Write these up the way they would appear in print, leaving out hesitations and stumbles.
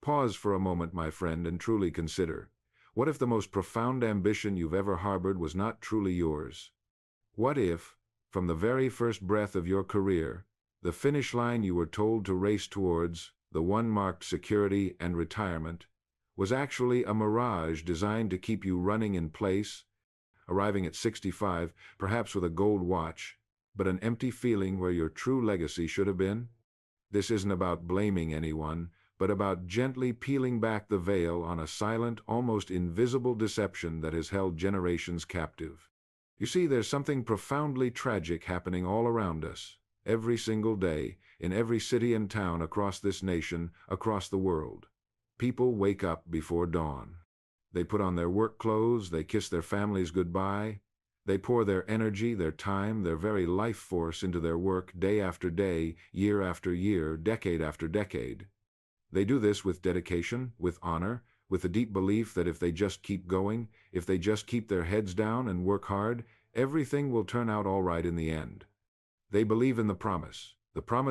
Pause for a moment, my friend, and truly consider. What if the most profound ambition you've ever harbored was not truly yours? What if, from the very first breath of your career, the finish line you were told to race towards, the one marked security and retirement, was actually a mirage designed to keep you running in place, arriving at 65, perhaps with a gold watch, but an empty feeling where your true legacy should have been? This isn't about blaming anyone, but about gently peeling back the veil on a silent, almost invisible deception that has held generations captive. You see, there's something profoundly tragic happening all around us, every single day, in every city and town across this nation, across the world. People wake up before dawn. They put on their work clothes, they kiss their families goodbye, they pour their energy, their time, their very life force into their work day after day, year after year, decade after decade. They do this with dedication, with honor, with the deep belief that if they just keep going, if they just keep their heads down and work hard, everything will turn out all right in the end. They believe in the promise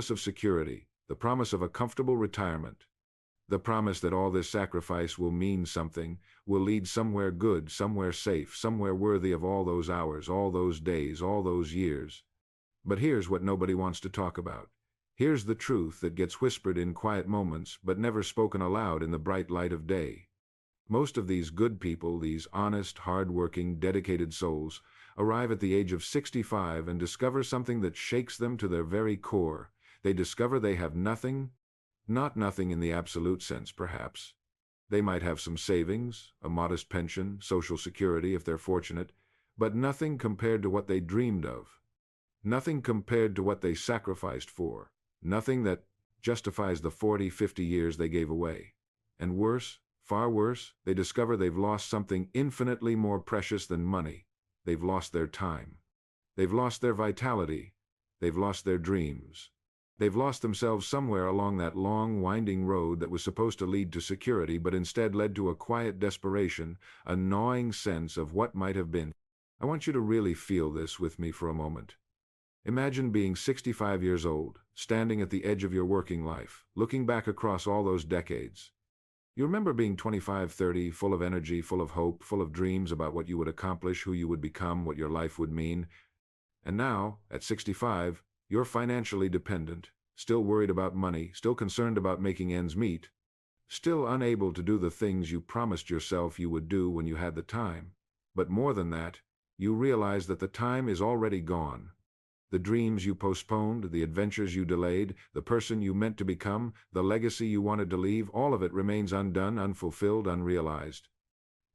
of security, the promise of a comfortable retirement, the promise that all this sacrifice will mean something, will lead somewhere good, somewhere safe, somewhere worthy of all those hours, all those days, all those years. But here's what nobody wants to talk about. Here's the truth that gets whispered in quiet moments but never spoken aloud in the bright light of day. Most of these good people, these honest, hard-working, dedicated souls, arrive at the age of 65 and discover something that shakes them to their very core. They discover they have nothing, not nothing in the absolute sense, perhaps. They might have some savings, a modest pension, Social Security if they're fortunate, but nothing compared to what they dreamed of. Nothing compared to what they sacrificed for. Nothing that justifies the 40, 50 years they gave away. And worse, far worse, they discover they've lost something infinitely more precious than money. They've lost their time. They've lost their vitality. They've lost their dreams. They've lost themselves somewhere along that long, winding road that was supposed to lead to security but instead led to a quiet desperation, a gnawing sense of what might have been. I want you to really feel this with me for a moment. Imagine being 65 years old, standing at the edge of your working life, looking back across all those decades. You remember being 25, 30, full of energy, full of hope, full of dreams about what you would accomplish, who you would become, what your life would mean. And now, at 65, you're financially dependent, still worried about money, still concerned about making ends meet, still unable to do the things you promised yourself you would do when you had the time. But more than that, you realize that the time is already gone. The dreams you postponed, the adventures you delayed, the person you meant to become, the legacy you wanted to leave, all of it remains undone, unfulfilled, unrealized.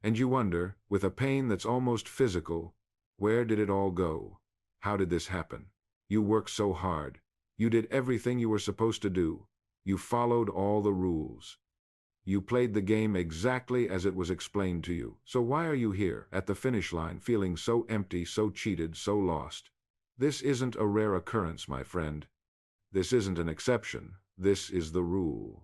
And you wonder, with a pain that's almost physical, where did it all go? How did this happen? You worked so hard. You did everything you were supposed to do. You followed all the rules. You played the game exactly as it was explained to you. So why are you here, at the finish line, feeling so empty, so cheated, so lost? This isn't a rare occurrence, my friend. This isn't an exception. This is the rule.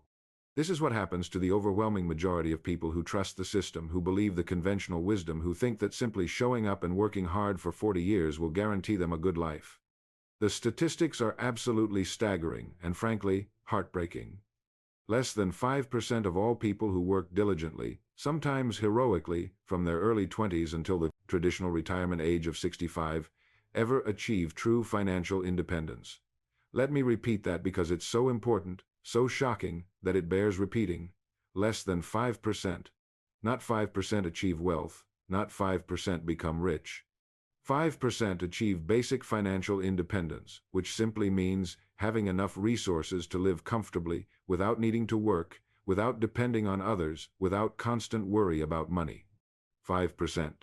This is what happens to the overwhelming majority of people who trust the system, who believe the conventional wisdom, who think that simply showing up and working hard for 40 years will guarantee them a good life. The statistics are absolutely staggering and, frankly, heartbreaking. Less than 5% of all people who work diligently, sometimes heroically, from their early 20s until the traditional retirement age of 65, ever achieve true financial independence. Let me repeat that because it's so important, so shocking, that it bears repeating. Less than 5%. Not 5% achieve wealth, not 5% become rich. 5% achieve basic financial independence, which simply means having enough resources to live comfortably, without needing to work, without depending on others, without constant worry about money. 5%.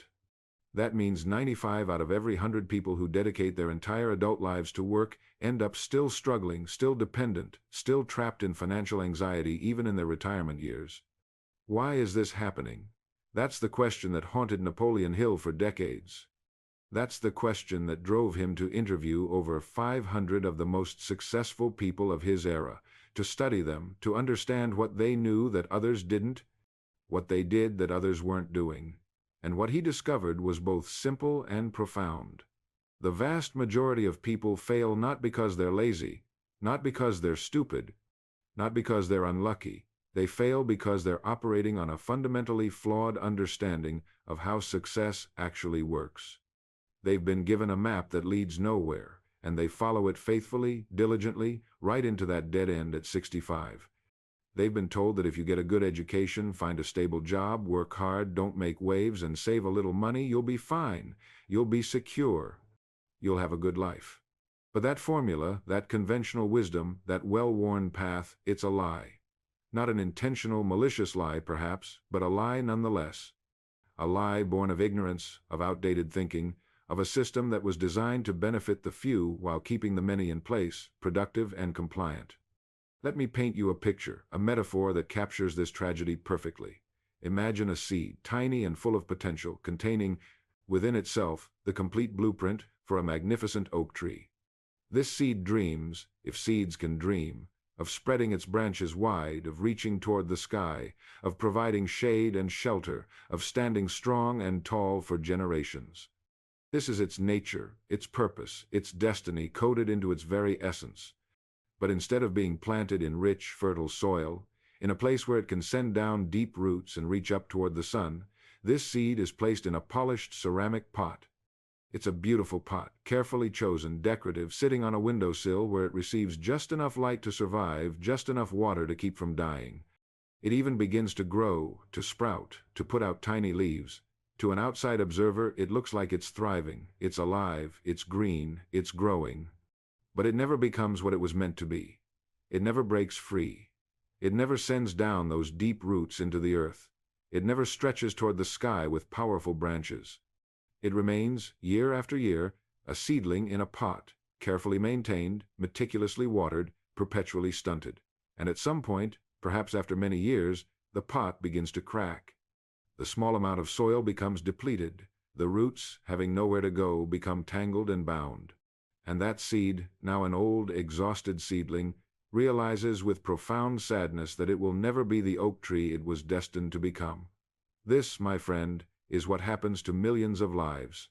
That means 95 out of every 100 people who dedicate their entire adult lives to work end up still struggling, still dependent, still trapped in financial anxiety even in their retirement years. Why is this happening? That's the question that haunted Napoleon Hill for decades. That's the question that drove him to interview over 500 of the most successful people of his era, to study them, to understand what they knew that others didn't, what they did that others weren't doing. And what he discovered was both simple and profound. The vast majority of people fail not because they're lazy, not because they're stupid, not because they're unlucky, They fail because they're operating on a fundamentally flawed understanding of how success actually works. They've been given a map that leads nowhere, and they follow it faithfully, diligently, right into that dead end at 65. They've been told that if you get a good education, find a stable job, work hard, don't make waves, and save a little money, you'll be fine. You'll be secure. You'll have a good life. But that formula, that conventional wisdom, that well-worn path, it's a lie. Not an intentional, malicious lie, perhaps, but a lie nonetheless. A lie born of ignorance, of outdated thinking, of a system that was designed to benefit the few while keeping the many in place, productive and compliant. Let me paint you a picture, a metaphor that captures this tragedy perfectly. Imagine a seed, tiny and full of potential, containing, within itself, the complete blueprint for a magnificent oak tree. This seed dreams, if seeds can dream, of spreading its branches wide, of reaching toward the sky, of providing shade and shelter, of standing strong and tall for generations. This is its nature, its purpose, its destiny coded into its very essence. But instead of being planted in rich, fertile soil, in a place where it can send down deep roots and reach up toward the sun, this seed is placed in a polished ceramic pot. It's a beautiful pot, carefully chosen, decorative, sitting on a windowsill where it receives just enough light to survive, just enough water to keep from dying. It even begins to grow, to sprout, to put out tiny leaves. To an outside observer, it looks like it's thriving, it's alive, it's green, it's growing. But it never becomes what it was meant to be. It never breaks free. It never sends down those deep roots into the earth. It never stretches toward the sky with powerful branches. It remains, year after year, a seedling in a pot, carefully maintained, meticulously watered, perpetually stunted. And at some point, perhaps after many years, the pot begins to crack. The small amount of soil becomes depleted. The roots, having nowhere to go, become tangled and bound. And that seed, now an old, exhausted seedling, realizes with profound sadness that it will never be the oak tree it was destined to become. This, my friend, is what happens to millions of lives.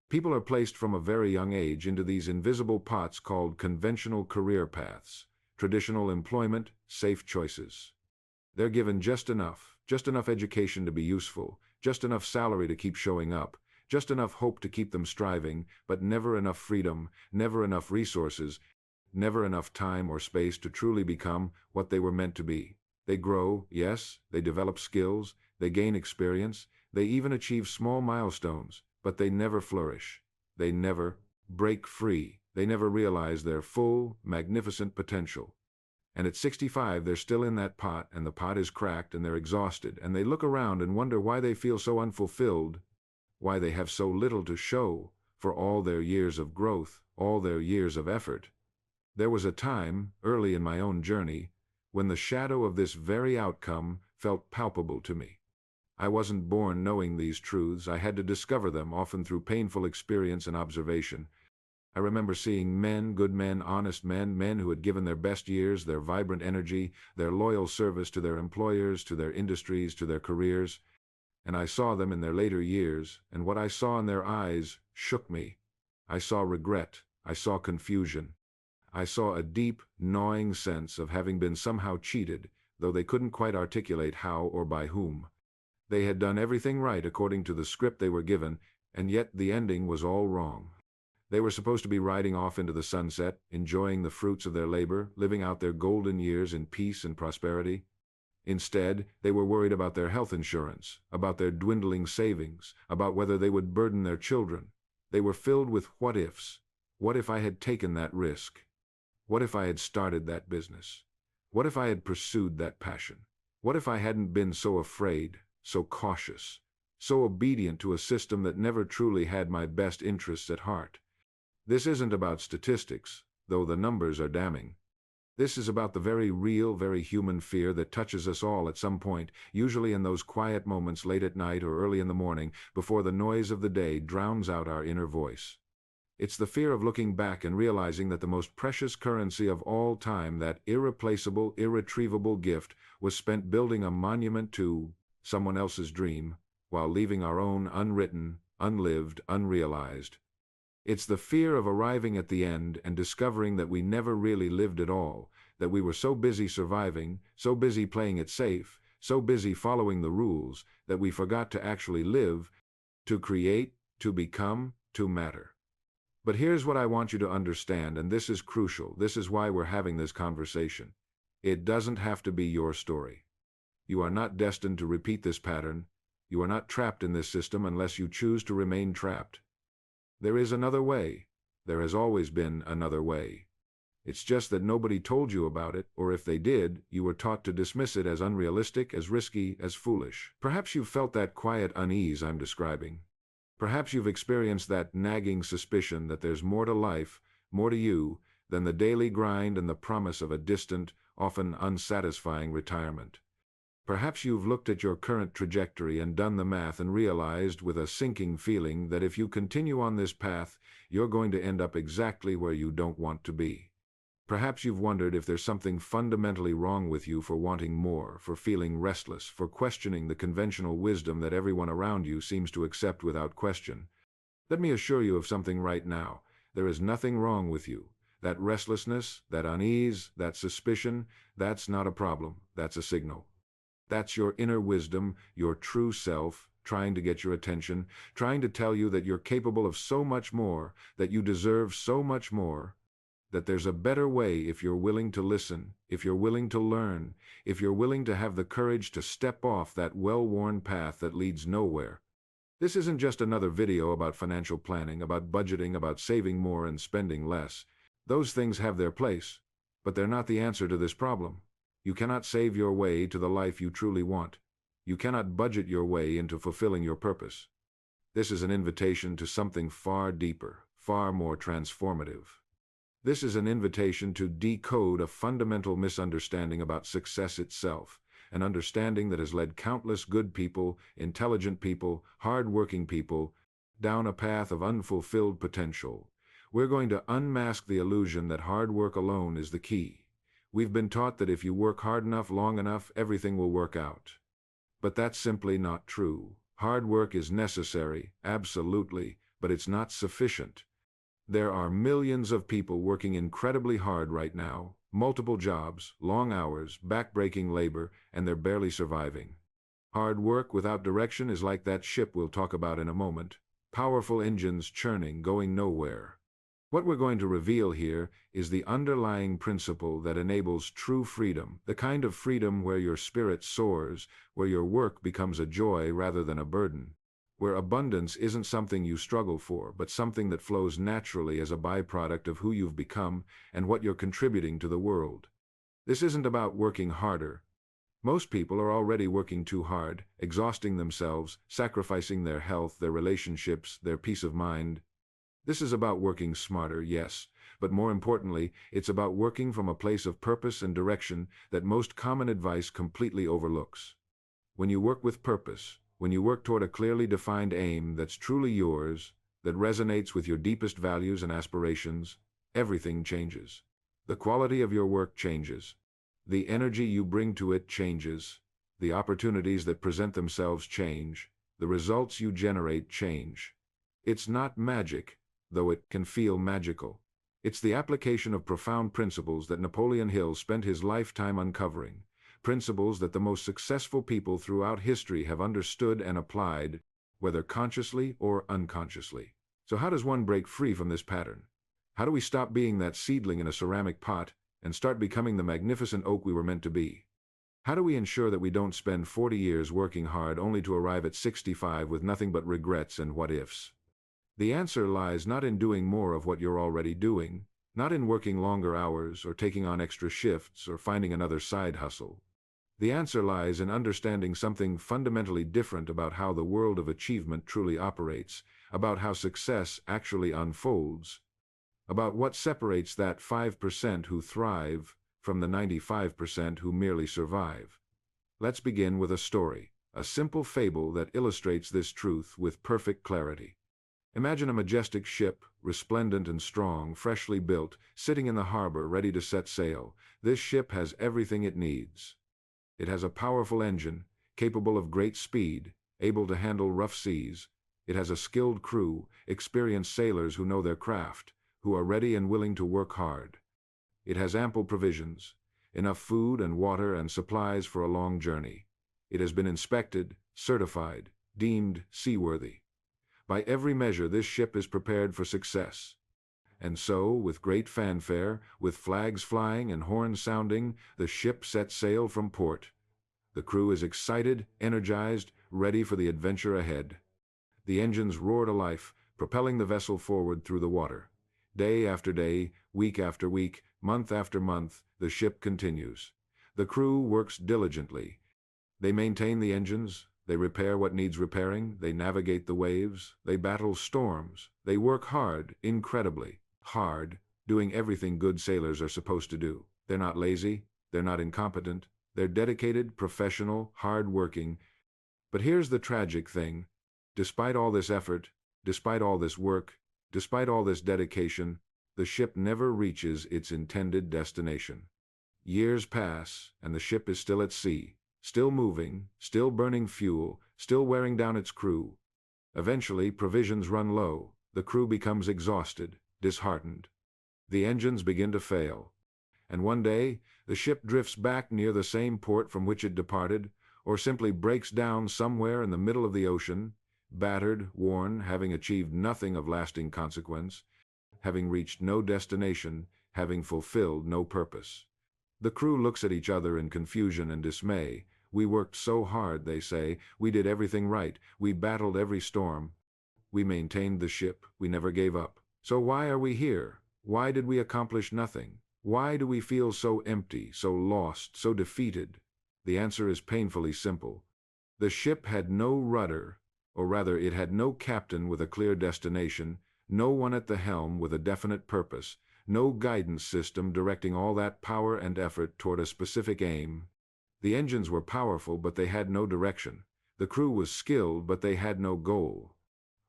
People are placed from a very young age into these invisible pots called conventional career paths, traditional employment, safe choices. They're given just enough education to be useful, just enough salary to keep showing up, just enough hope to keep them striving, but never enough freedom, never enough resources, never enough time or space to truly become what they were meant to be. They grow, yes, they develop skills, they gain experience, they even achieve small milestones, but they never flourish. They never break free. They never realize their full, magnificent potential. And at 65, they're still in that pot, and the pot is cracked, and they're exhausted, and they look around and wonder why they feel so unfulfilled, why they have so little to show for all their years of growth, all their years of effort. There was a time, early in my own journey, when the shadow of this very outcome felt palpable to me. I wasn't born knowing these truths. I had to discover them, often through painful experience and observation. I remember seeing men, good men, honest men, men who had given their best years, their vibrant energy, their loyal service to their employers, to their industries, to their careers. And I saw them in their later years, and what I saw in their eyes shook me. I saw regret. I saw confusion. I saw a deep, gnawing sense of having been somehow cheated, though they couldn't quite articulate how or by whom. They had done everything right according to the script they were given, and yet the ending was all wrong. They were supposed to be riding off into the sunset, enjoying the fruits of their labor, living out their golden years in peace and prosperity. Instead, they were worried about their health insurance, about their dwindling savings, about whether they would burden their children. They were filled with what-ifs. What if I had taken that risk? What if I had started that business? What if I had pursued that passion? What if I hadn't been so afraid, so cautious, so obedient to a system that never truly had my best interests at heart? This isn't about statistics, though the numbers are damning. This is about the very real, very human fear that touches us all at some point, usually in those quiet moments late at night or early in the morning, before the noise of the day drowns out our inner voice. It's the fear of looking back and realizing that the most precious currency of all time, that irreplaceable, irretrievable gift, was spent building a monument to someone else's dream, while leaving our own unwritten, unlived, unrealized. It's the fear of arriving at the end and discovering that we never really lived at all, that we were so busy surviving, so busy playing it safe, so busy following the rules, that we forgot to actually live, to create, to become, to matter. But here's what I want you to understand, and this is crucial. This is why we're having this conversation. It doesn't have to be your story. You are not destined to repeat this pattern. You are not trapped in this system unless you choose to remain trapped. There is another way. There has always been another way. It's just that nobody told you about it, or if they did, you were taught to dismiss it as unrealistic, as risky, as foolish. Perhaps you've felt that quiet unease I'm describing. Perhaps you've experienced that nagging suspicion that there's more to life, more to you, than the daily grind and the promise of a distant, often unsatisfying retirement. Perhaps you've looked at your current trajectory and done the math and realized with a sinking feeling that if you continue on this path, you're going to end up exactly where you don't want to be. Perhaps you've wondered if there's something fundamentally wrong with you for wanting more, for feeling restless, for questioning the conventional wisdom that everyone around you seems to accept without question. Let me assure you of something right now. There is nothing wrong with you. That restlessness, that unease, that suspicion, that's not a problem. That's a signal. That's your inner wisdom, your true self, trying to get your attention, trying to tell you that you're capable of so much more, that you deserve so much more, that there's a better way if you're willing to listen, if you're willing to learn, if you're willing to have the courage to step off that well-worn path that leads nowhere. This isn't just another video about financial planning, about budgeting, about saving more and spending less. Those things have their place, but they're not the answer to this problem. You cannot save your way to the life you truly want. You cannot budget your way into fulfilling your purpose. This is an invitation to something far deeper, far more transformative. This is an invitation to decode a fundamental misunderstanding about success itself, an understanding that has led countless good people, intelligent people, hard-working people, down a path of unfulfilled potential. We're going to unmask the illusion that hard work alone is the key. We've been taught that if you work hard enough, long enough, everything will work out. But that's simply not true. Hard work is necessary, absolutely, but it's not sufficient. There are millions of people working incredibly hard right now, multiple jobs, long hours, back-breaking labor, and they're barely surviving. Hard work without direction is like that ship we'll talk about in a moment. Powerful engines churning, going nowhere. What we're going to reveal here is the underlying principle that enables true freedom, the kind of freedom where your spirit soars, where your work becomes a joy rather than a burden, where abundance isn't something you struggle for, but something that flows naturally as a byproduct of who you've become and what you're contributing to the world. This isn't about working harder. Most people are already working too hard, exhausting themselves, sacrificing their health, their relationships, their peace of mind. This is about working smarter, yes, but more importantly, it's about working from a place of purpose and direction that most common advice completely overlooks. When you work with purpose, when you work toward a clearly defined aim that's truly yours, that resonates with your deepest values and aspirations, everything changes. The quality of your work changes. The energy you bring to it changes. The opportunities that present themselves change. The results you generate change. It's not magic, though it can feel magical. It's the application of profound principles that Napoleon Hill spent his lifetime uncovering, principles that the most successful people throughout history have understood and applied, whether consciously or unconsciously. So how does one break free from this pattern? How do we stop being that seedling in a ceramic pot and start becoming the magnificent oak we were meant to be? How do we ensure that we don't spend 40 years working hard only to arrive at 65 with nothing but regrets and what-ifs? The answer lies not in doing more of what you're already doing, not in working longer hours or taking on extra shifts or finding another side hustle. The answer lies in understanding something fundamentally different about how the world of achievement truly operates, about how success actually unfolds, about what separates that 5% who thrive from the 95% who merely survive. Let's begin with a story, a simple fable that illustrates this truth with perfect clarity. Imagine a majestic ship, resplendent and strong, freshly built, sitting in the harbor ready to set sail. This ship has everything it needs. It has a powerful engine, capable of great speed, able to handle rough seas. It has a skilled crew, experienced sailors who know their craft, who are ready and willing to work hard. It has ample provisions. enough food and water and supplies for a long journey. It has been inspected, certified, deemed seaworthy. By every measure, this ship is prepared for success. And so, with great fanfare, with flags flying and horns sounding, the ship sets sail from port. The crew is excited, energized, ready for the adventure ahead. The engines roar to life, propelling the vessel forward through the water. Day after day, week after week, month after month, the ship continues. The crew works diligently. They maintain the engines, they repair what needs repairing, they navigate the waves, they battle storms, they work hard, incredibly hard, doing everything good sailors are supposed to do. They're not lazy, they're not incompetent, they're dedicated, professional, hard-working. But here's the tragic thing. Despite all this effort, despite all this work, despite all this dedication, the ship never reaches its intended destination. Years pass, and the ship is still at sea, still moving, still burning fuel, still wearing down its crew. Eventually, provisions run low, the crew becomes exhausted, disheartened. The engines begin to fail. And one day, the ship drifts back near the same port from which it departed, or simply breaks down somewhere in the middle of the ocean, battered, worn, having achieved nothing of lasting consequence, having reached no destination, having fulfilled no purpose. The crew looks at each other in confusion and dismay. We worked so hard, they say. We did everything right. We battled every storm. We maintained the ship. We never gave up. So why are we here? Why did we accomplish nothing? Why do we feel so empty, so lost, so defeated? The answer is painfully simple. The ship had no rudder, or rather it had no captain with a clear destination, no one at the helm with a definite purpose, no guidance system directing all that power and effort toward a specific aim. The engines were powerful, but they had no direction. The crew was skilled, but they had no goal.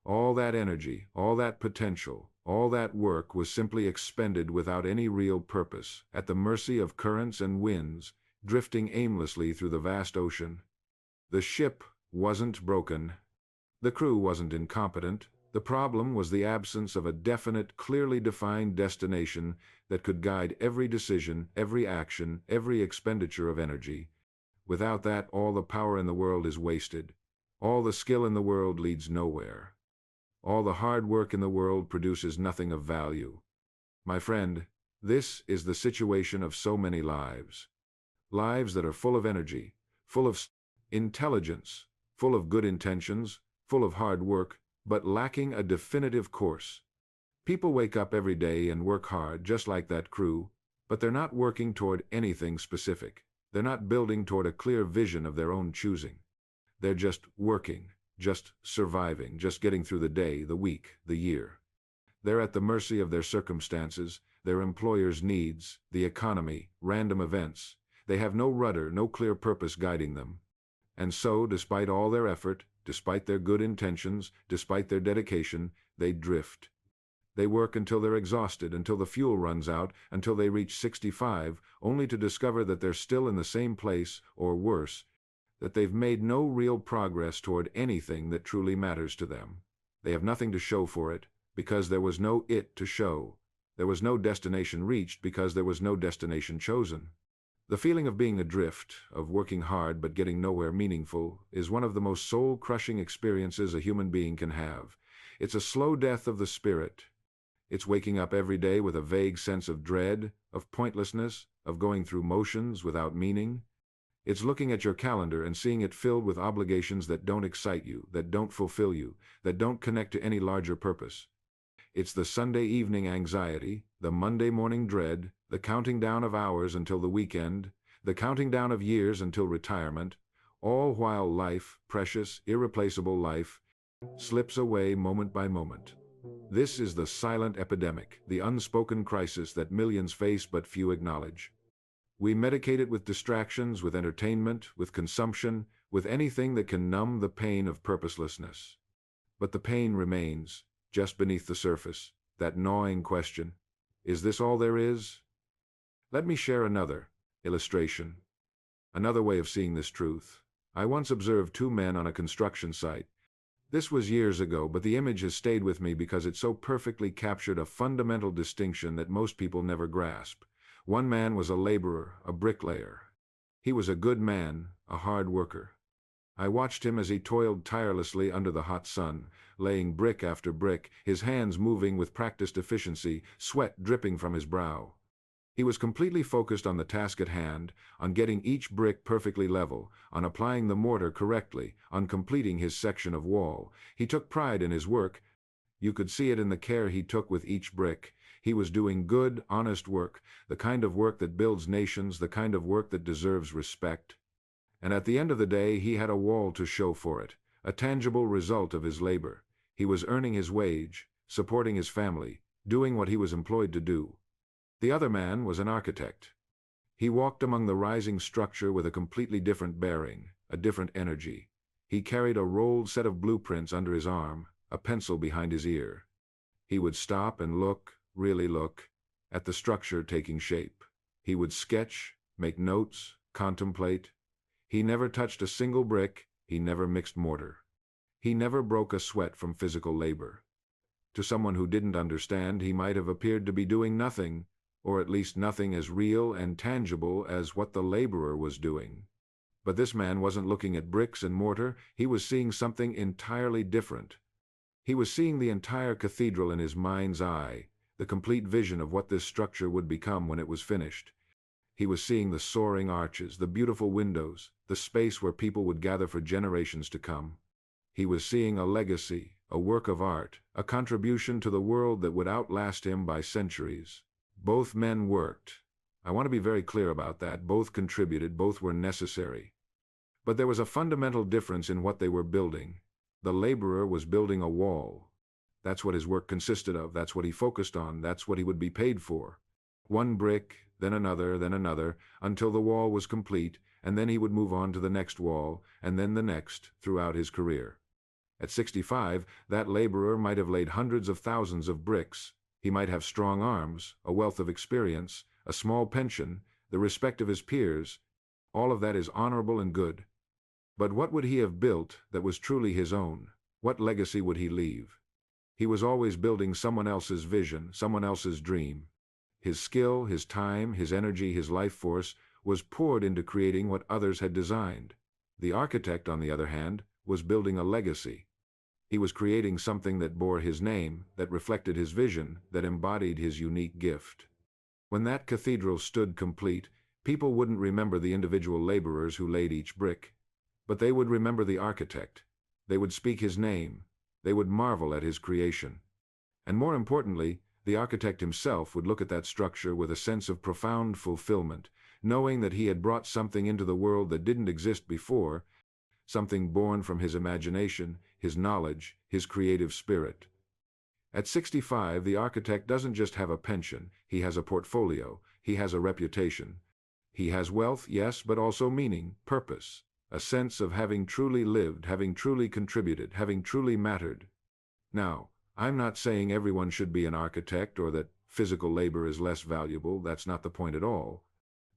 All that energy, all that potential, all that work was simply expended without any real purpose, at the mercy of currents and winds, drifting aimlessly through the vast ocean. The ship wasn't broken. The crew wasn't incompetent. The problem was the absence of a definite, clearly defined destination that could guide every decision, every action, every expenditure of energy. Without that, all the power in the world is wasted. All the skill in the world leads nowhere. All the hard work in the world produces nothing of value. My friend, this is the situation of so many lives. Lives that are full of energy, full of intelligence, full of good intentions, full of hard work, but lacking a definitive course. People wake up every day and work hard, just like that crew, but they're not working toward anything specific. They're not building toward a clear vision of their own choosing. They're just working, just surviving, just getting through the day, the week, the year. They're at the mercy of their circumstances, their employer's needs, the economy, random events. They have no rudder, no clear purpose guiding them. And so, despite all their effort, despite their good intentions, despite their dedication, they drift. They work until they're exhausted, until the fuel runs out, until they reach 65, only to discover that they're still in the same place, or worse, that they've made no real progress toward anything that truly matters to them. They have nothing to show for it, because there was no it to show. There was no destination reached because there was no destination chosen. The feeling of being adrift, of working hard but getting nowhere meaningful, is one of the most soul-crushing experiences a human being can have. It's a slow death of the spirit. It's waking up every day with a vague sense of dread, of pointlessness, of going through motions without meaning. It's looking at your calendar and seeing it filled with obligations that don't excite you, that don't fulfill you, that don't connect to any larger purpose. It's the Sunday evening anxiety, the Monday morning dread, the counting down of hours until the weekend, the counting down of years until retirement, all while life, precious, irreplaceable life, slips away moment by moment. This is the silent epidemic, the unspoken crisis that millions face but few acknowledge. We medicate it with distractions, with entertainment, with consumption, with anything that can numb the pain of purposelessness. But the pain remains, just beneath the surface, that gnawing question, is this all there is? Let me share another illustration, another way of seeing this truth. I once observed two men on a construction site. This was years ago, but the image has stayed with me because it so perfectly captured a fundamental distinction that most people never grasp. One man was a laborer, a bricklayer. He was a good man, a hard worker. I watched him as he toiled tirelessly under the hot sun, laying brick after brick, his hands moving with practiced efficiency, sweat dripping from his brow. He was completely focused on the task at hand, on getting each brick perfectly level, on applying the mortar correctly, on completing his section of wall. He took pride in his work. You could see it in the care he took with each brick. He was doing good, honest work, the kind of work that builds nations, the kind of work that deserves respect. And at the end of the day, he had a wall to show for it, a tangible result of his labor. He was earning his wage, supporting his family, doing what he was employed to do. The other man was an architect. He walked among the rising structure with a completely different bearing, a different energy. He carried a rolled set of blueprints under his arm, a pencil behind his ear. He would stop and look, really look, at the structure taking shape. He would sketch, make notes, contemplate. He never touched a single brick, he never mixed mortar. He never broke a sweat from physical labor. To someone who didn't understand, he might have appeared to be doing nothing, or at least nothing as real and tangible as what the laborer was doing. But this man wasn't looking at bricks and mortar, he was seeing something entirely different. He was seeing the entire cathedral in his mind's eye, the complete vision of what this structure would become when it was finished. He was seeing the soaring arches, the beautiful windows, the space where people would gather for generations to come. He was seeing a legacy, a work of art, a contribution to the world that would outlast him by centuries. Both men worked. I want to be very clear about that. Both contributed, both were necessary. But there was a fundamental difference in what they were building. The laborer was building a wall. That's what his work consisted of, that's what he focused on, that's what he would be paid for. One brick, then another, until the wall was complete, and then he would move on to the next wall, and then the next, throughout his career. At 65, that laborer might have laid hundreds of thousands of bricks. He might have strong arms, a wealth of experience, a small pension, the respect of his peers. All of that is honorable and good. But what would he have built that was truly his own? What legacy would he leave? He was always building someone else's vision, someone else's dream. His skill, his time, his energy, his life force was poured into creating what others had designed. The architect, on the other hand, was building a legacy. He was creating something that bore his name, that reflected his vision, that embodied his unique gift. When that cathedral stood complete, people wouldn't remember the individual laborers who laid each brick, but they would remember the architect. They would speak his name. They would marvel at his creation. And more importantly, the architect himself would look at that structure with a sense of profound fulfillment, knowing that he had brought something into the world that didn't exist before, something born from his imagination, his knowledge, his creative spirit. At 65, the architect doesn't just have a pension, he has a portfolio, he has a reputation. He has wealth, yes, but also meaning, purpose, a sense of having truly lived, having truly contributed, having truly mattered. Now, I'm not saying everyone should be an architect or that physical labor is less valuable, that's not the point at all.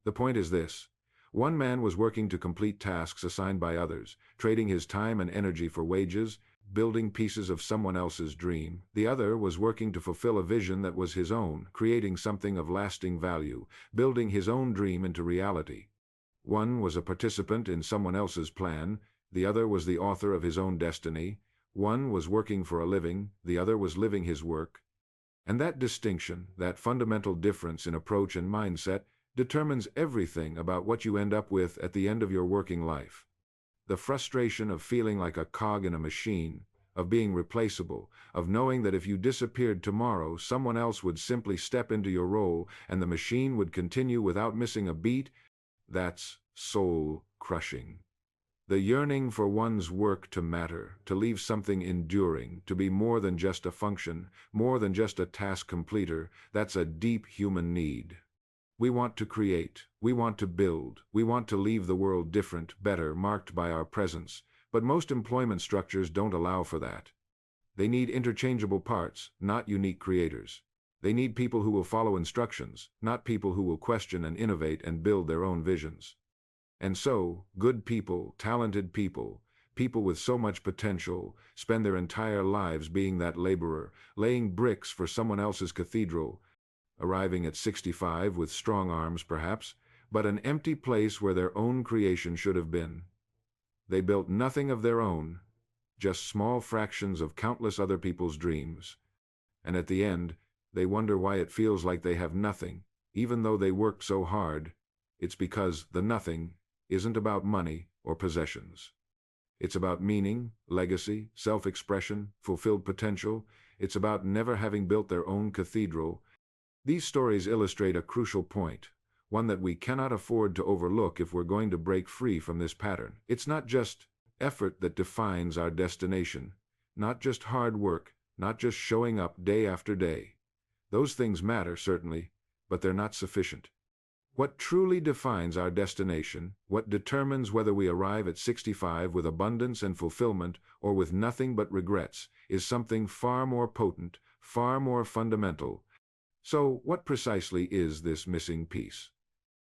The point is this. One man was working to complete tasks assigned by others, trading his time and energy for wages, building pieces of someone else's dream. The other was working to fulfill a vision that was his own, creating something of lasting value, building his own dream into reality. One was a participant in someone else's plan, the other was the author of his own destiny. One was working for a living, the other was living his work. And that distinction, that fundamental difference in approach and mindset, determines everything about what you end up with at the end of your working life. The frustration of feeling like a cog in a machine, of being replaceable, of knowing that if you disappeared tomorrow, someone else would simply step into your role and the machine would continue without missing a beat, that's soul-crushing. The yearning for one's work to matter, to leave something enduring, to be more than just a function, more than just a task completer, that's a deep human need. We want to create, we want to build, we want to leave the world different, better, marked by our presence, but most employment structures don't allow for that. They need interchangeable parts, not unique creators. They need people who will follow instructions, not people who will question and innovate and build their own visions. And so, good people, talented people, people with so much potential, spend their entire lives being that laborer, laying bricks for someone else's cathedral. arriving at 65 with strong arms perhaps, but an empty place where their own creation should have been. They built nothing of their own, just small fractions of countless other people's dreams. And at the end, they wonder why it feels like they have nothing, even though they worked so hard. It's because the nothing isn't about money or possessions. It's about meaning, legacy, self-expression, fulfilled potential. It's about never having built their own cathedral. These stories illustrate a crucial point, one that we cannot afford to overlook if we're going to break free from this pattern. It's not just effort that defines our destination, not just hard work, not just showing up day after day. Those things matter, certainly, but they're not sufficient. What truly defines our destination, what determines whether we arrive at 65 with abundance and fulfillment or with nothing but regrets, is something far more potent, far more fundamental. So, what precisely is this missing piece?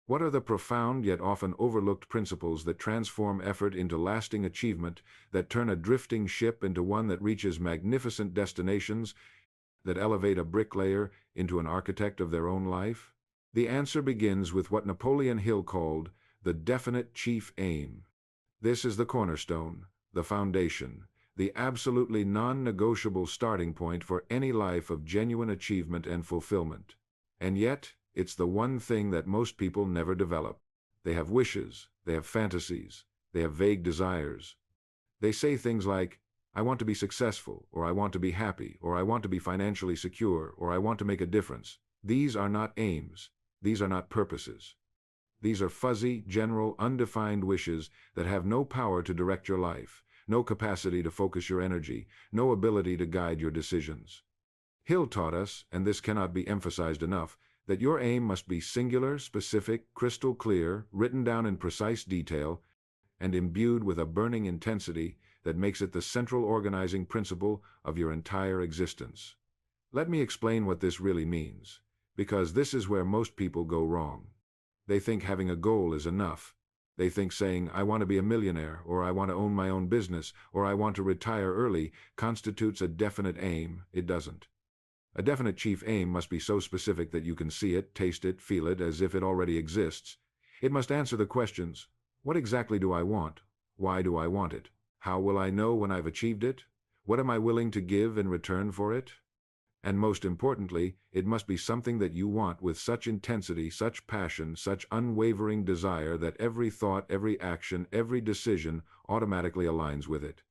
What are the profound yet often overlooked principles that transform effort into lasting achievement, that turn a drifting ship into one that reaches magnificent destinations, that elevate a bricklayer into an architect of their own life? The answer begins with what Napoleon Hill called the definite chief aim. This is the cornerstone, the foundation, the absolutely non-negotiable starting point for any life of genuine achievement and fulfillment. And yet, it's the one thing that most people never develop. They have wishes, they have fantasies, they have vague desires. They say things like, I want to be successful, or I want to be happy, or I want to be financially secure, or I want to make a difference. These are not aims. These are not purposes. These are fuzzy, general, undefined wishes that have no power to direct your life, no capacity to focus your energy, no ability to guide your decisions. Hill taught us, and this cannot be emphasized enough, that your aim must be singular, specific, crystal clear, written down in precise detail, and imbued with a burning intensity that makes it the central organizing principle of your entire existence. Let me explain what this really means, because this is where most people go wrong. They think having a goal is enough. They think saying, I want to be a millionaire, or I want to own my own business, or I want to retire early, constitutes a definite aim. It doesn't. A definite chief aim must be so specific that you can see it, taste it, feel it as if it already exists. It must answer the questions, what exactly do I want? Why do I want it? How will I know when I've achieved it? What am I willing to give in return for it? And most importantly, it must be something that you want with such intensity, such passion, such unwavering desire that every thought, every action, every decision automatically aligns with it.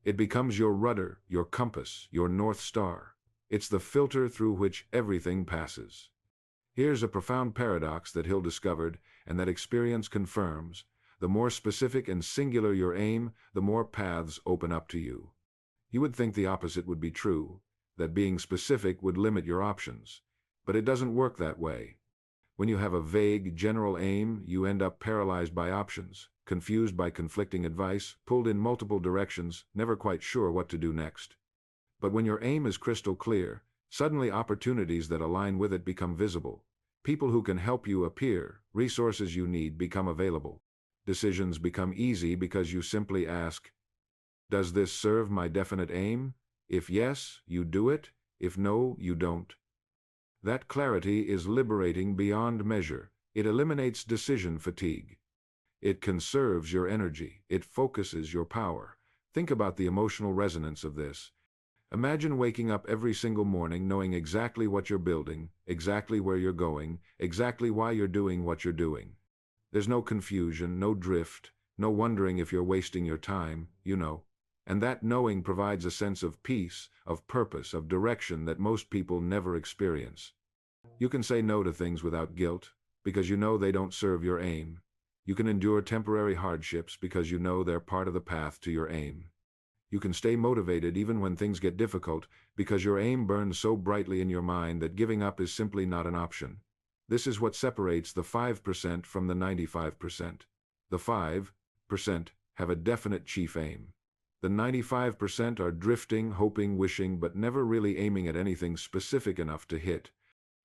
It becomes your rudder, your compass, your North Star. It's the filter through which everything passes. Here's a profound paradox that Hill discovered, and that experience confirms. The more specific and singular your aim, the more paths open up to you. You would think the opposite would be true, that being specific would limit your options. But it doesn't work that way. When you have a vague, general aim, you end up paralyzed by options, confused by conflicting advice, pulled in multiple directions, never quite sure what to do next. But when your aim is crystal clear, suddenly opportunities that align with it become visible. People who can help you appear, resources you need become available. Decisions become easy because you simply ask, does this serve my definite aim? If yes, you do it. If no, you don't. That clarity is liberating beyond measure. It eliminates decision fatigue. It conserves your energy. It focuses your power. Think about the emotional resonance of this. Imagine waking up every single morning knowing exactly what you're building, exactly where you're going, exactly why you're doing what you're doing. There's no confusion, no drift, no wondering if you're wasting your time, you know. And that knowing provides a sense of peace, of purpose, of direction that most people never experience. You can say no to things without guilt, because you know they don't serve your aim. You can endure temporary hardships because you know they're part of the path to your aim. You can stay motivated even when things get difficult, because your aim burns so brightly in your mind that giving up is simply not an option. This is what separates the 5% from the 95%. The 5% have a definite chief aim. The 95% are drifting, hoping, wishing, but never really aiming at anything specific enough to hit.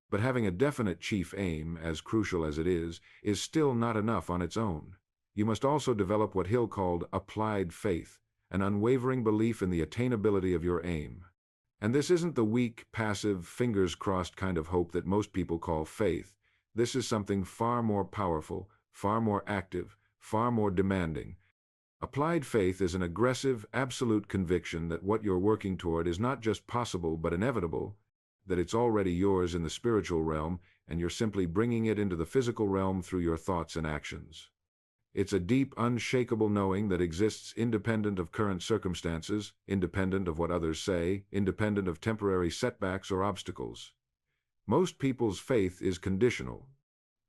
But having a definite chief aim, as crucial as it is still not enough on its own. You must also develop what Hill called applied faith, an unwavering belief in the attainability of your aim. And this isn't the weak, passive, fingers-crossed kind of hope that most people call faith. This is something far more powerful, far more active, far more demanding. Applied faith is an aggressive, absolute conviction that what you're working toward is not just possible but inevitable, that it's already yours in the spiritual realm, and you're simply bringing it into the physical realm through your thoughts and actions. It's a deep, unshakable knowing that exists independent of current circumstances, independent of what others say, independent of temporary setbacks or obstacles. Most people's faith is conditional.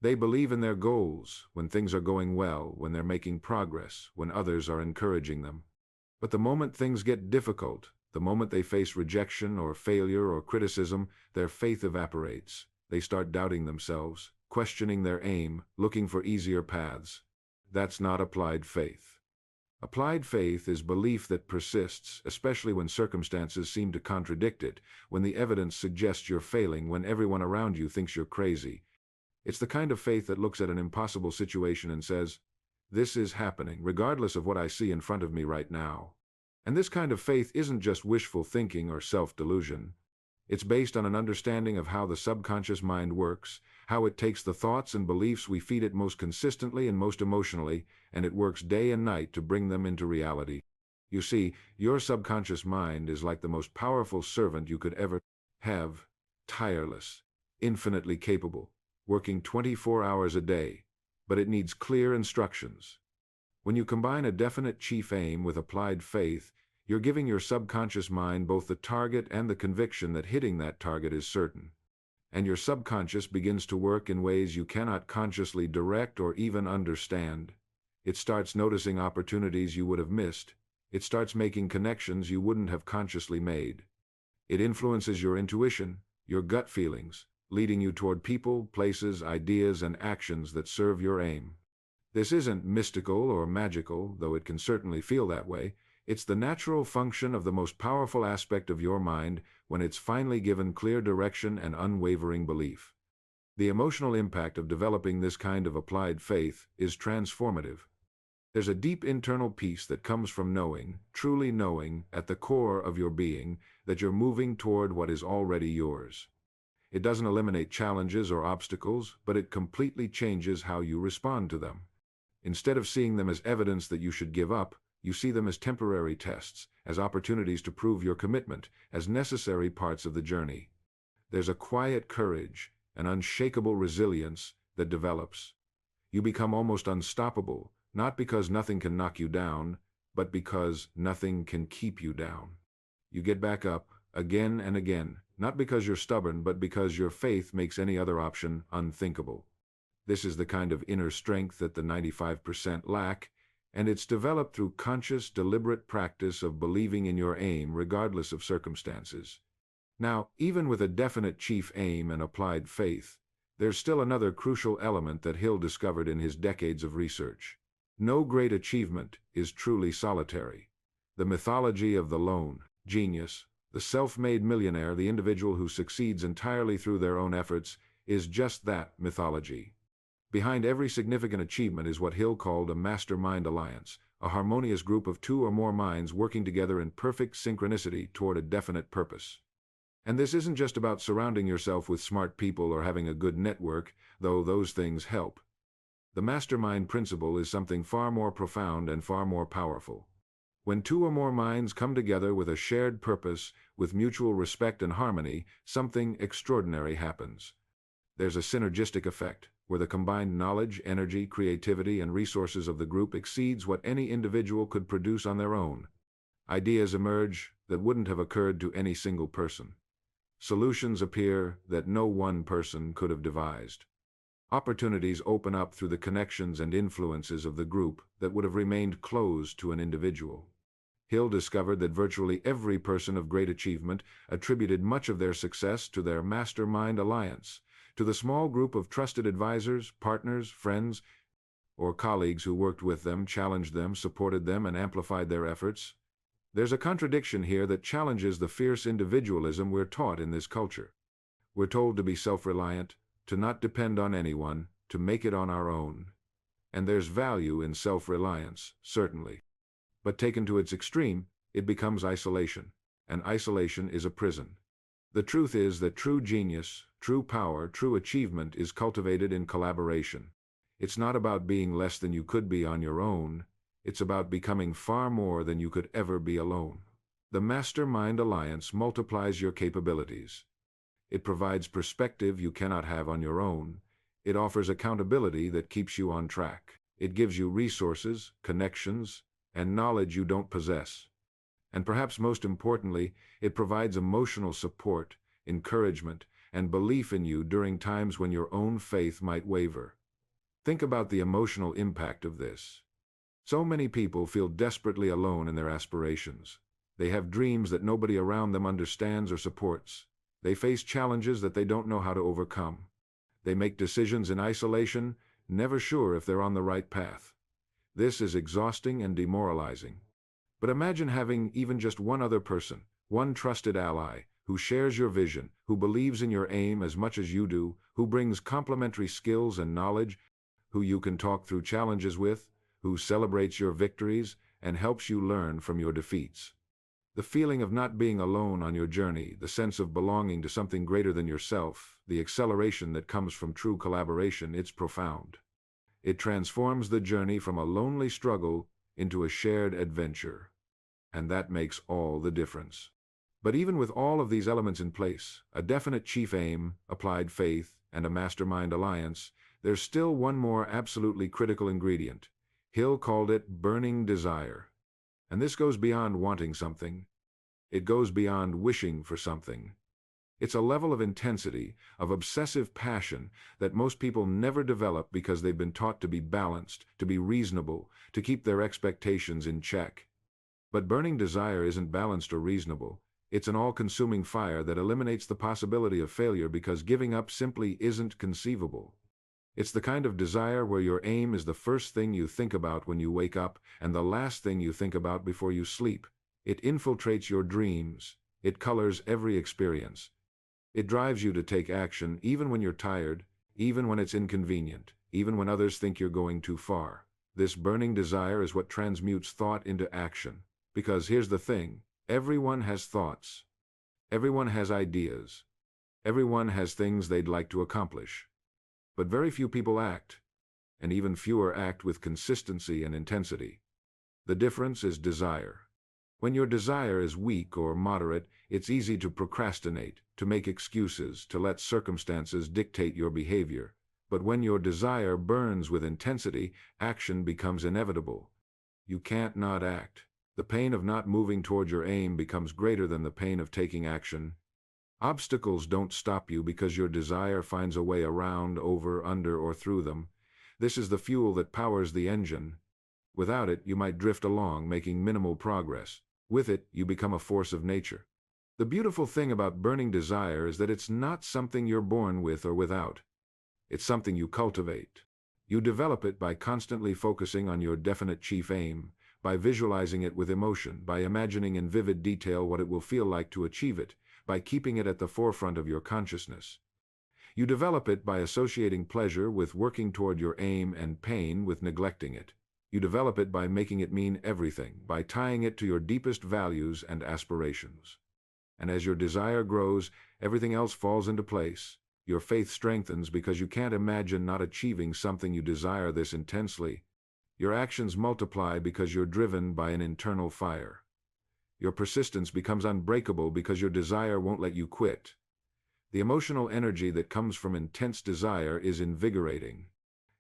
They believe in their goals when things are going well, when they're making progress, when others are encouraging them. But the moment things get difficult, the moment they face rejection or failure or criticism, their faith evaporates. They start doubting themselves, questioning their aim, looking for easier paths. That's not applied faith. Applied faith is belief that persists, especially when circumstances seem to contradict it, when the evidence suggests you're failing, when everyone around you thinks you're crazy. It's the kind of faith that looks at an impossible situation and says, "This is happening, regardless of what I see in front of me right now." And this kind of faith isn't just wishful thinking or self-delusion. It's based on an understanding of how the subconscious mind works, how it takes the thoughts and beliefs we feed it most consistently and most emotionally, and it works day and night to bring them into reality. You see, your subconscious mind is like the most powerful servant you could ever have, tireless, infinitely capable, working 24 hours a day, but it needs clear instructions. When you combine a definite chief aim with applied faith, you're giving your subconscious mind both the target and the conviction that hitting that target is certain. And your subconscious begins to work in ways you cannot consciously direct or even understand. It starts noticing opportunities you would have missed. It starts making connections you wouldn't have consciously made. It influences your intuition, your gut feelings, leading you toward people, places, ideas, and actions that serve your aim. This isn't mystical or magical, though it can certainly feel that way. It's the natural function of the most powerful aspect of your mind when it's finally given clear direction and unwavering belief. The emotional impact of developing this kind of applied faith is transformative. There's a deep internal peace that comes from knowing, truly knowing, at the core of your being, that you're moving toward what is already yours. It doesn't eliminate challenges or obstacles, but it completely changes how you respond to them. Instead of seeing them as evidence that you should give up, you see them as temporary tests, as opportunities to prove your commitment, as necessary parts of the journey. There's a quiet courage, an unshakable resilience that develops. You become almost unstoppable, not because nothing can knock you down, but because nothing can keep you down. You get back up, again and again, not because you're stubborn, but because your faith makes any other option unthinkable. This is the kind of inner strength that the 95% lack, and it's developed through conscious, deliberate practice of believing in your aim regardless of circumstances. Now, even with a definite chief aim and applied faith, there's still another crucial element that Hill discovered in his decades of research. No great achievement is truly solitary. The mythology of the lone genius, the self-made millionaire, the individual who succeeds entirely through their own efforts, is just that mythology. Behind every significant achievement is what Hill called a mastermind alliance, a harmonious group of two or more minds working together in perfect synchronicity toward a definite purpose. And this isn't just about surrounding yourself with smart people or having a good network, though those things help. The mastermind principle is something far more profound and far more powerful. When two or more minds come together with a shared purpose, with mutual respect and harmony, something extraordinary happens. There's a synergistic effect, where the combined knowledge, energy, creativity, and resources of the group exceeds what any individual could produce on their own. Ideas emerge that wouldn't have occurred to any single person. Solutions appear that no one person could have devised. Opportunities open up through the connections and influences of the group that would have remained closed to an individual. Hill discovered that virtually every person of great achievement attributed much of their success to their mastermind alliance, to the small group of trusted advisors, partners, friends, or colleagues who worked with them, challenged them, supported them, and amplified their efforts. There's a contradiction here that challenges the fierce individualism we're taught in this culture. We're told to be self-reliant, to not depend on anyone, to make it on our own. And there's value in self-reliance, certainly. But taken to its extreme, it becomes isolation. and isolation is a prison. The truth is that true genius, true power, true achievement is cultivated in collaboration. It's not about being less than you could be on your own. It's about becoming far more than you could ever be alone. The Mastermind Alliance multiplies your capabilities. It provides perspective you cannot have on your own. It offers accountability that keeps you on track. It gives you resources, connections, and knowledge you don't possess. And perhaps most importantly, it provides emotional support, encouragement, and belief in you during times when your own faith might waver. Think about the emotional impact of this. So many people feel desperately alone in their aspirations. They have dreams that nobody around them understands or supports. They face challenges that they don't know how to overcome. They make decisions in isolation, never sure if they're on the right path. This is exhausting and demoralizing. But imagine having even just one other person, one trusted ally, who shares your vision, who believes in your aim as much as you do, who brings complementary skills and knowledge, who you can talk through challenges with, who celebrates your victories and helps you learn from your defeats. The feeling of not being alone on your journey, the sense of belonging to something greater than yourself, the acceleration that comes from true collaboration, it's profound. It transforms the journey from a lonely struggle into a shared adventure. And that makes all the difference. But even with all of these elements in place, a definite chief aim, applied faith, and a mastermind alliance, there's still one more absolutely critical ingredient. Hill called it burning desire. And this goes beyond wanting something. It goes beyond wishing for something. It's a level of intensity, of obsessive passion that most people never develop because they've been taught to be balanced, to be reasonable, to keep their expectations in check. But burning desire isn't balanced or reasonable. It's an all-consuming fire that eliminates the possibility of failure because giving up simply isn't conceivable. It's the kind of desire where your aim is the first thing you think about when you wake up and the last thing you think about before you sleep. It infiltrates your dreams. It colors every experience. It drives you to take action even when you're tired, even when it's inconvenient, even when others think you're going too far. This burning desire is what transmutes thought into action. Because here's the thing, everyone has thoughts. Everyone has ideas. Everyone has things they'd like to accomplish. But very few people act, and even fewer act with consistency and intensity. The difference is desire. When your desire is weak or moderate, it's easy to procrastinate, to make excuses, to let circumstances dictate your behavior. But when your desire burns with intensity, action becomes inevitable. You can't not act. The pain of not moving toward your aim becomes greater than the pain of taking action. Obstacles don't stop you because your desire finds a way around, over, under, or through them. This is the fuel that powers the engine. Without it, you might drift along, making minimal progress. With it, you become a force of nature. The beautiful thing about burning desire is that it's not something you're born with or without. It's something you cultivate. You develop it by constantly focusing on your definite chief aim, by visualizing it with emotion, by imagining in vivid detail what it will feel like to achieve it, by keeping it at the forefront of your consciousness. You develop it by associating pleasure with working toward your aim and pain with neglecting it. You develop it by making it mean everything, by tying it to your deepest values and aspirations. And as your desire grows, everything else falls into place. Your faith strengthens because you can't imagine not achieving something you desire this intensely. Your actions multiply because you're driven by an internal fire. Your persistence becomes unbreakable because your desire won't let you quit. The emotional energy that comes from intense desire is invigorating.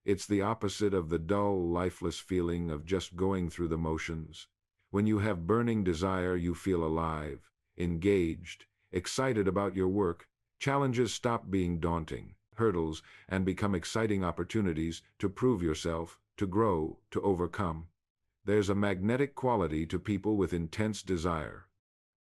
It's the opposite of the dull, lifeless feeling of just going through the motions. When you have burning desire, you feel alive, engaged, excited about your work. Challenges stop being daunting hurdles and become exciting opportunities to prove yourself, to grow, to overcome. There's a magnetic quality to people with intense desire.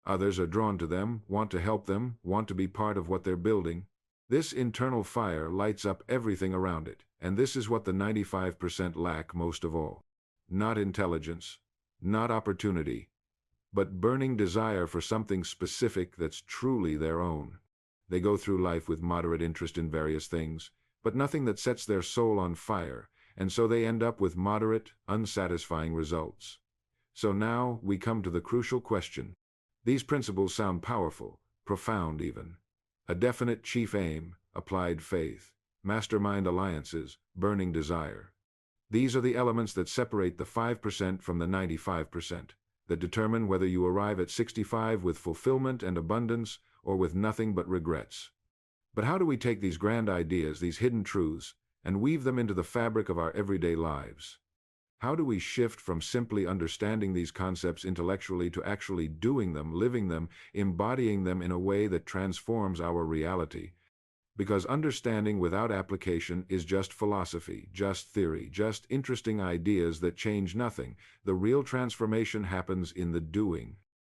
Others are drawn to them, want to help them, want to be part of what they're building. This internal fire lights up everything around it, and this is what the 95% lack most of all. Not intelligence, not opportunity, but burning desire for something specific that's truly their own. They go through life with moderate interest in various things, but nothing that sets their soul on fire, and so they end up with moderate, unsatisfying results. So now we come to the crucial question. These principles sound powerful, profound even. A definite chief aim, applied faith, mastermind alliances, burning desire. These are the elements that separate the 5% from the 95%, that determine whether you arrive at 65 with fulfillment and abundance or with nothing but regrets. But how do we take these grand ideas, these hidden truths, and weave them into the fabric of our everyday lives? How do we shift from simply understanding these concepts intellectually to actually doing them, living them, embodying them in a way that transforms our reality? Because understanding without application is just philosophy, just theory, just interesting ideas that change nothing. The real transformation happens in the doing.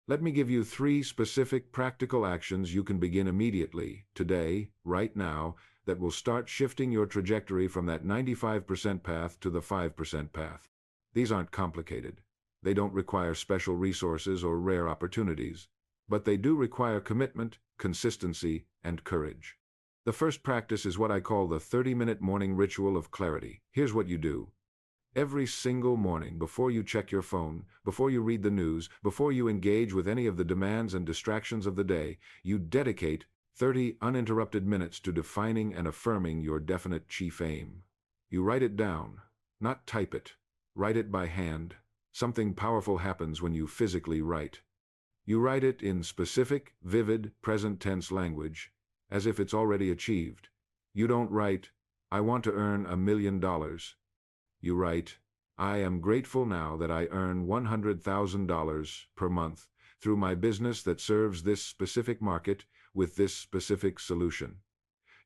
Let me give you 3 specific practical actions you can begin immediately, today, right now, that will start shifting your trajectory from that 95% path to the 5% path. These aren't complicated. They don't require special resources or rare opportunities. But they do require commitment, consistency, and courage. The first practice is what I call the 30-minute morning ritual of clarity. Here's what you do. Every single morning, before you check your phone, before you read the news, before you engage with any of the demands and distractions of the day, you dedicate 30 uninterrupted minutes to defining and affirming your definite chief aim. You write it down, not type it. Write it by hand. Something powerful happens when you physically write. You write it in specific, vivid, present tense language, as if it's already achieved. You don't write, "I want to earn $1 million." You write, "I am grateful now that I earn $100,000 per month through my business that serves this specific market with this specific solution."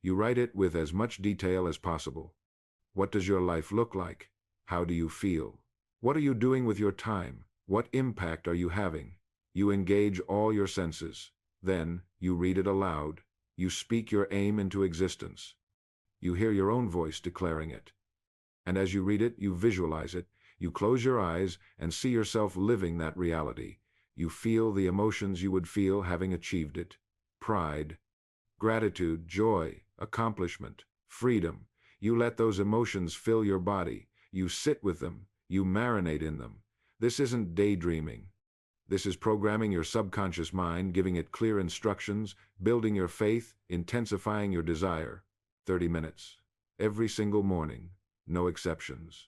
You write it with as much detail as possible. What does your life look like? How do you feel? What are you doing with your time? What impact are you having? You engage all your senses. Then, you read it aloud. You speak your aim into existence. You hear your own voice declaring it. And as you read it, you visualize it. You close your eyes and see yourself living that reality. You feel the emotions you would feel having achieved it. Pride, gratitude, joy, accomplishment, freedom. You let those emotions fill your body. You sit with them. You marinate in them. This isn't daydreaming. This is programming your subconscious mind, giving it clear instructions, building your faith, intensifying your desire. 30 minutes. Every single morning. No exceptions.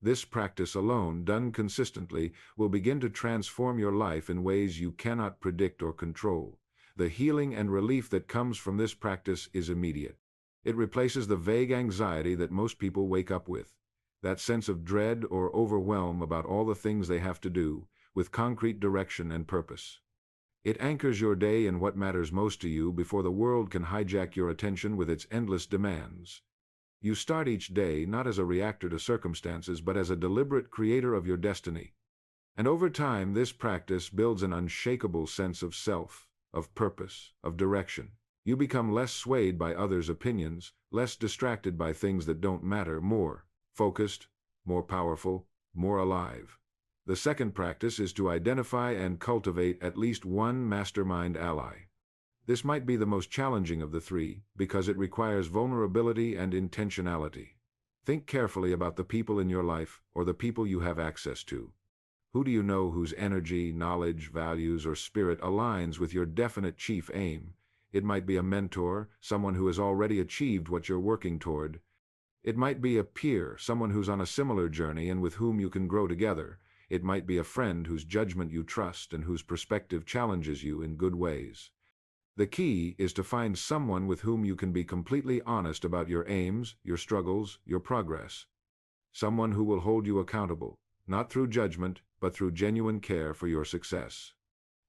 This practice alone, done consistently, will begin to transform your life in ways you cannot predict or control. The healing and relief that comes from this practice is immediate. It replaces the vague anxiety that most people wake up with, that sense of dread or overwhelm about all the things they have to do, with concrete direction and purpose. It anchors your day in what matters most to you before the world can hijack your attention with its endless demands. You start each day not as a reactor to circumstances, but as a deliberate creator of your destiny. And over time, this practice builds an unshakable sense of self, of purpose, of direction. You become less swayed by others' opinions, less distracted by things that don't matter, more focused, more powerful, more alive. The second practice is to identify and cultivate at least one mastermind ally. This might be the most challenging of the 3, because it requires vulnerability and intentionality. Think carefully about the people in your life or the people you have access to. Who do you know whose energy, knowledge, values, or spirit aligns with your definite chief aim? It might be a mentor, someone who has already achieved what you're working toward. It might be a peer, someone who's on a similar journey and with whom you can grow together. It might be a friend whose judgment you trust and whose perspective challenges you in good ways. The key is to find someone with whom you can be completely honest about your aims, your struggles, your progress. Someone who will hold you accountable, not through judgment, but through genuine care for your success.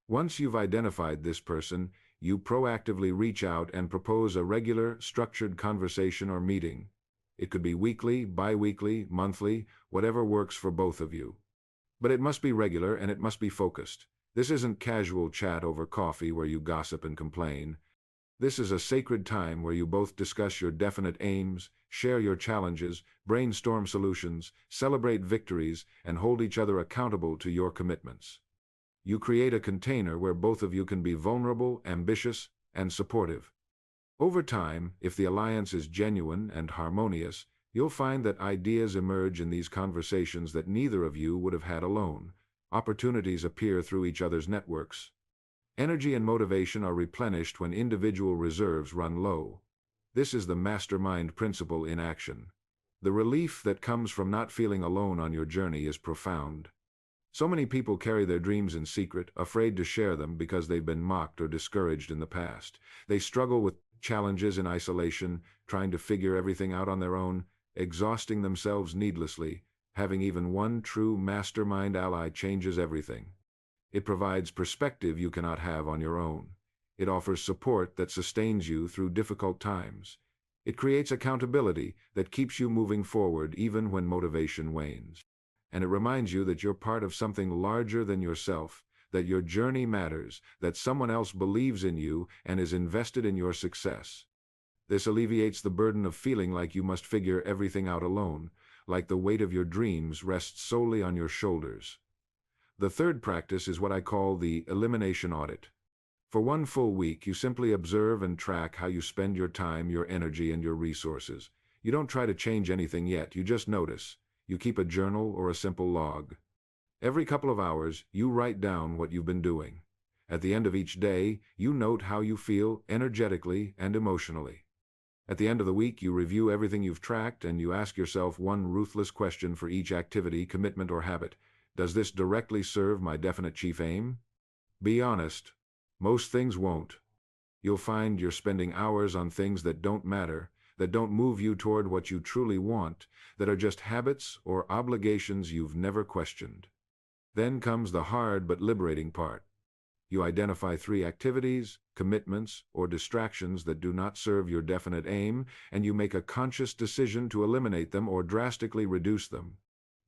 Once you've identified this person, you proactively reach out and propose a regular, structured conversation or meeting. It could be weekly, bi-weekly, monthly, whatever works for both of you. But it must be regular and it must be focused. This isn't casual chat over coffee where you gossip and complain. This is a sacred time where you both discuss your definite aims, share your challenges, brainstorm solutions, celebrate victories, and hold each other accountable to your commitments. You create a container where both of you can be vulnerable, ambitious, and supportive. Over time, if the alliance is genuine and harmonious, you'll find that ideas emerge in these conversations that neither of you would have had alone. Opportunities appear through each other's networks. Energy and motivation are replenished when individual reserves run low. This is the mastermind principle in action. The relief that comes from not feeling alone on your journey is profound. So many people carry their dreams in secret, afraid to share them because they've been mocked or discouraged in the past. They struggle with challenges in isolation, trying to figure everything out on their own, exhausting themselves needlessly. Having even one true mastermind ally changes everything. It provides perspective you cannot have on your own. It offers support that sustains you through difficult times. It creates accountability that keeps you moving forward even when motivation wanes. And it reminds you that you're part of something larger than yourself, that your journey matters, that someone else believes in you and is invested in your success. This alleviates the burden of feeling like you must figure everything out alone, like the weight of your dreams rests solely on your shoulders. The third practice is what I call the elimination audit. For one full week, you simply observe and track how you spend your time, your energy, and your resources. You don't try to change anything yet, you just notice. You keep a journal or a simple log. Every couple of hours, you write down what you've been doing. At the end of each day, you note how you feel energetically and emotionally. At the end of the week, you review everything you've tracked and you ask yourself one ruthless question for each activity, commitment, or habit. Does this directly serve my definite chief aim? Be honest. Most things won't. You'll find you're spending hours on things that don't matter, that don't move you toward what you truly want, that are just habits or obligations you've never questioned. Then comes the hard but liberating part. You identify 3 activities, commitments, or distractions that do not serve your definite aim, and you make a conscious decision to eliminate them or drastically reduce them.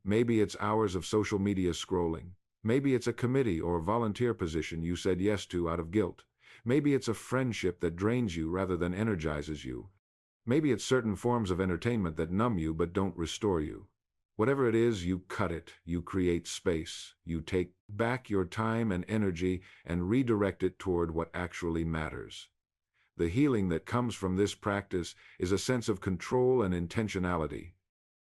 Maybe it's hours of social media scrolling. Maybe it's a committee or volunteer position you said yes to out of guilt. Maybe it's a friendship that drains you rather than energizes you. Maybe it's certain forms of entertainment that numb you but don't restore you. Whatever it is, you cut it, you create space, you take back your time and energy and redirect it toward what actually matters. The healing that comes from this practice is a sense of control and intentionality.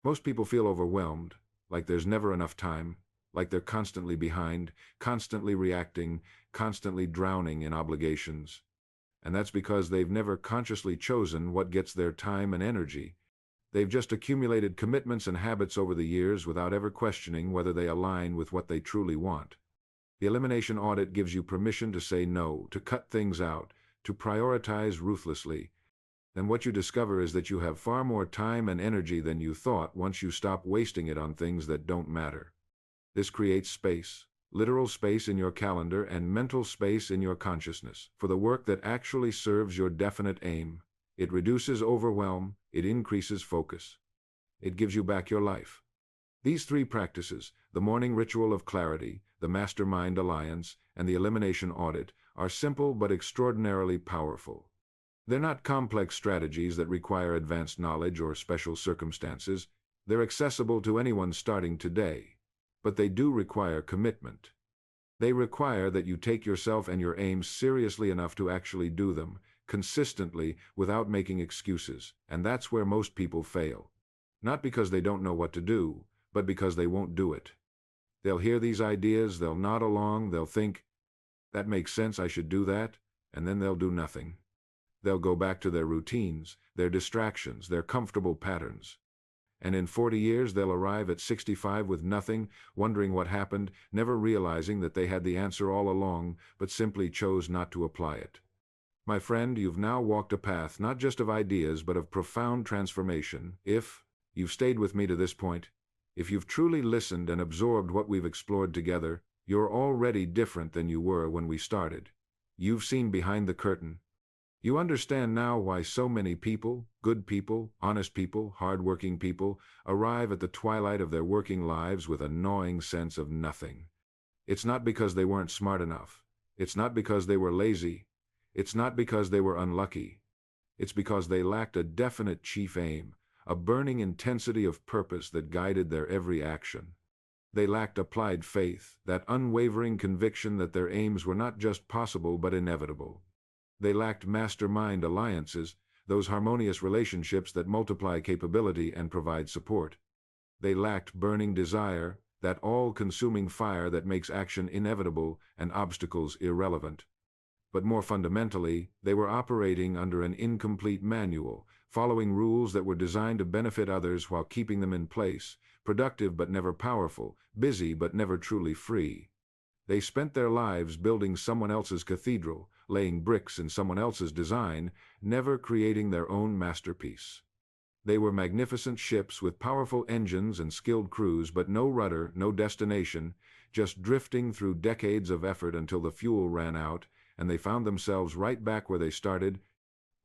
Most people feel overwhelmed, like there's never enough time, like they're constantly behind, constantly reacting, constantly drowning in obligations. And that's because they've never consciously chosen what gets their time and energy. They've just accumulated commitments and habits over the years without ever questioning whether they align with what they truly want. The elimination audit gives you permission to say no, to cut things out, to prioritize ruthlessly. And what you discover is that you have far more time and energy than you thought once you stop wasting it on things that don't matter. This creates space, literal space in your calendar and mental space in your consciousness, for the work that actually serves your definite aim. It reduces overwhelm, it increases focus. It gives you back your life. These 3 practices, the morning ritual of clarity, the mastermind alliance, and the elimination audit, are simple but extraordinarily powerful. They're not complex strategies that require advanced knowledge or special circumstances. They're accessible to anyone starting today. But they do require commitment. They require that you take yourself and your aims seriously enough to actually do them, consistently, without making excuses, and that's where most people fail. Not because they don't know what to do, but because they won't do it. They'll hear these ideas, they'll nod along, they'll think, that makes sense, I should do that, and then they'll do nothing. They'll go back to their routines, their distractions, their comfortable patterns. And in 40 years they'll arrive at 65 with nothing, wondering what happened, never realizing that they had the answer all along, but simply chose not to apply it. My friend, you've now walked a path not just of ideas, but of profound transformation. If you've stayed with me to this point, if you've truly listened and absorbed what we've explored together, you're already different than you were when we started. You've seen behind the curtain. You understand now why so many people, good people, honest people, hard-working people, arrive at the twilight of their working lives with a gnawing sense of nothing. It's not because they weren't smart enough. It's not because they were lazy. It's not because they were unlucky. It's because they lacked a definite chief aim, a burning intensity of purpose that guided their every action. They lacked applied faith, that unwavering conviction that their aims were not just possible but inevitable. They lacked mastermind alliances, those harmonious relationships that multiply capability and provide support. They lacked burning desire, that all-consuming fire that makes action inevitable and obstacles irrelevant. But more fundamentally, they were operating under an incomplete manual, following rules that were designed to benefit others while keeping them in place, productive but never powerful, busy but never truly free. They spent their lives building someone else's cathedral, laying bricks in someone else's design, never creating their own masterpiece. They were magnificent ships with powerful engines and skilled crews, but no rudder, no destination, just drifting through decades of effort until the fuel ran out, and they found themselves right back where they started,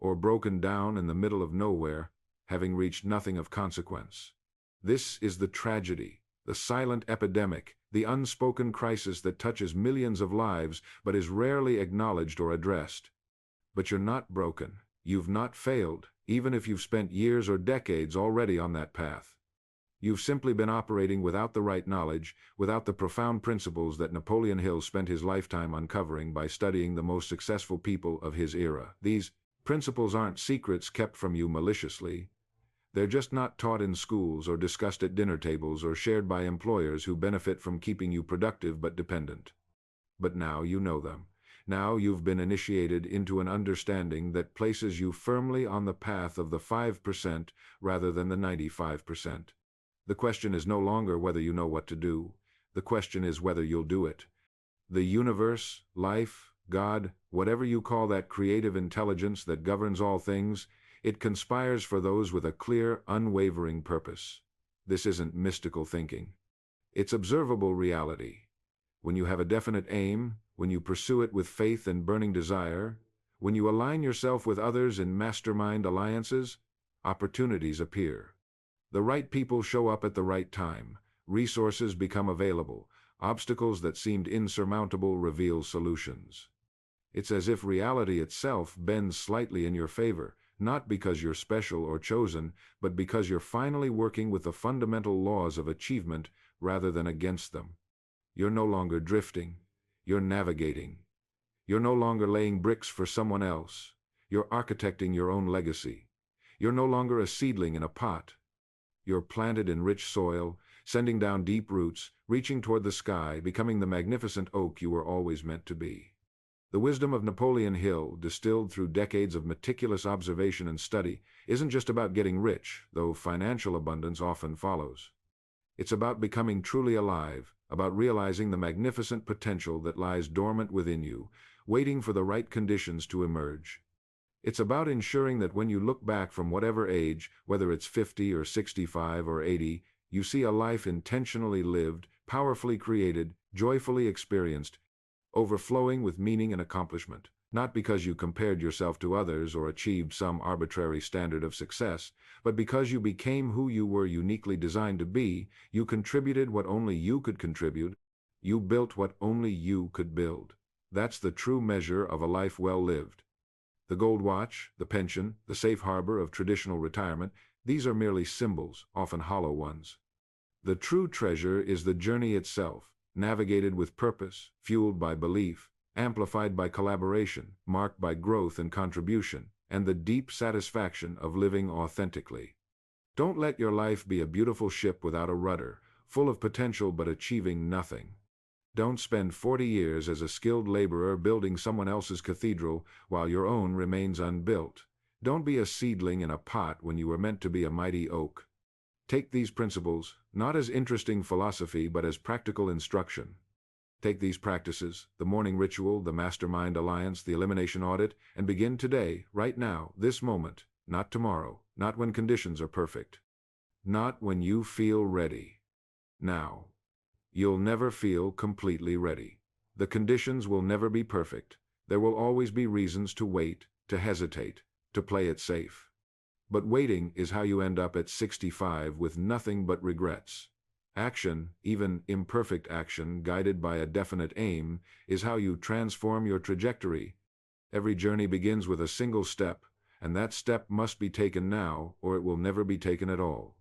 or broken down in the middle of nowhere, having reached nothing of consequence. This is the tragedy, the silent epidemic, the unspoken crisis that touches millions of lives but is rarely acknowledged or addressed. But you're not broken. You've not failed, even if you've spent years or decades already on that path. You've simply been operating without the right knowledge, without the profound principles that Napoleon Hill spent his lifetime uncovering by studying the most successful people of his era. These principles aren't secrets kept from you maliciously. They're just not taught in schools or discussed at dinner tables or shared by employers who benefit from keeping you productive but dependent. But now you know them. Now you've been initiated into an understanding that places you firmly on the path of the 5% rather than the 95%. The question is no longer whether you know what to do. The question is whether you'll do it. The universe, life, God, whatever you call that creative intelligence that governs all things, it conspires for those with a clear, unwavering purpose. This isn't mystical thinking. It's observable reality. When you have a definite aim, when you pursue it with faith and burning desire, when you align yourself with others in mastermind alliances, opportunities appear. The right people show up at the right time, resources become available, obstacles that seemed insurmountable reveal solutions. It's as if reality itself bends slightly in your favor, not because you're special or chosen, but because you're finally working with the fundamental laws of achievement rather than against them. You're no longer drifting, you're navigating. You're no longer laying bricks for someone else, you're architecting your own legacy. You're no longer a seedling in a pot. You're planted in rich soil, sending down deep roots, reaching toward the sky, becoming the magnificent oak you were always meant to be. The wisdom of Napoleon Hill, distilled through decades of meticulous observation and study, isn't just about getting rich, though financial abundance often follows. It's about becoming truly alive, about realizing the magnificent potential that lies dormant within you, waiting for the right conditions to emerge. It's about ensuring that when you look back from whatever age, whether it's 50 or 65 or 80, you see a life intentionally lived, powerfully created, joyfully experienced, overflowing with meaning and accomplishment, not because you compared yourself to others or achieved some arbitrary standard of success, but because you became who you were uniquely designed to be. You contributed what only you could contribute, you built what only you could build. That's the true measure of a life well lived. The gold watch, the pension, the safe harbor of traditional retirement, these are merely symbols, often hollow ones. The true treasure is the journey itself, navigated with purpose, fueled by belief, amplified by collaboration, marked by growth and contribution, and the deep satisfaction of living authentically. Don't let your life be a beautiful ship without a rudder, full of potential but achieving nothing. Don't spend 40 years as a skilled laborer building someone else's cathedral while your own remains unbuilt. Don't be a seedling in a pot when you were meant to be a mighty oak. Take these principles, not as interesting philosophy but as practical instruction. Take these practices, the morning ritual, the mastermind alliance, the elimination audit, and begin today, right now, this moment, not tomorrow, not when conditions are perfect. Not when you feel ready. Now. You'll never feel completely ready. The conditions will never be perfect. There will always be reasons to wait, to hesitate, to play it safe. But waiting is how you end up at 65 with nothing but regrets. Action, even imperfect action guided by a definite aim, is how you transform your trajectory. Every journey begins with a single step, and that step must be taken now, or it will never be taken at all.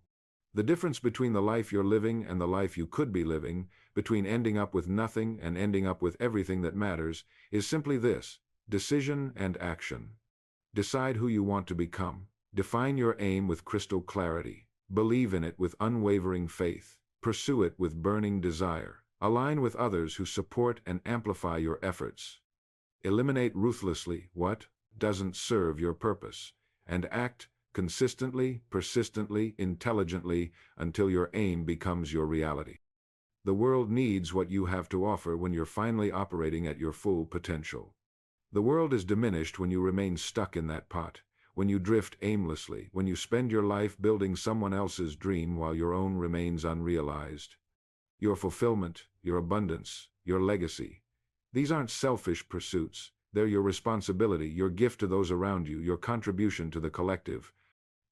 The difference between the life you're living and the life you could be living, between ending up with nothing and ending up with everything that matters, is simply this: decision and action. Decide who you want to become. Define your aim with crystal clarity. Believe in it with unwavering faith. Pursue it with burning desire. Align with others who support and amplify your efforts. Eliminate ruthlessly what doesn't serve your purpose, and act consistently, persistently, intelligently until your aim becomes your reality. The world needs what you have to offer when you're finally operating at your full potential. The world is diminished when you remain stuck in that pot, when you drift aimlessly, when you spend your life building someone else's dream while your own remains unrealized. Your fulfillment, your abundance, your legacy. These aren't selfish pursuits. They're your responsibility, your gift to those around you, your contribution to the collective.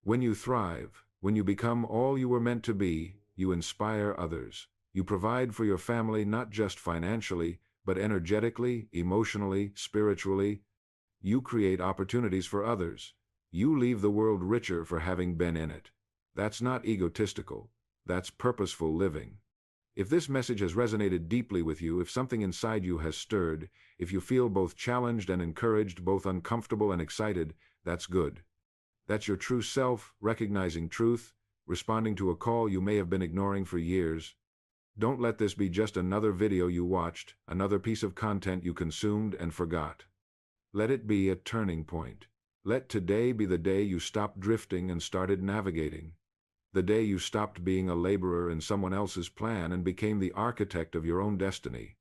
When you thrive, when you become all you were meant to be, you inspire others. You provide for your family not just financially, but energetically, emotionally, spiritually. You create opportunities for others. You leave the world richer for having been in it. That's not egotistical. That's purposeful living. If this message has resonated deeply with you, if something inside you has stirred, if you feel both challenged and encouraged, both uncomfortable and excited, that's good. That's your true self, recognizing truth, responding to a call you may have been ignoring for years. Don't let this be just another video you watched, another piece of content you consumed and forgot. Let it be a turning point. Let today be the day you stopped drifting and started navigating. The day you stopped being a laborer in someone else's plan and became the architect of your own destiny.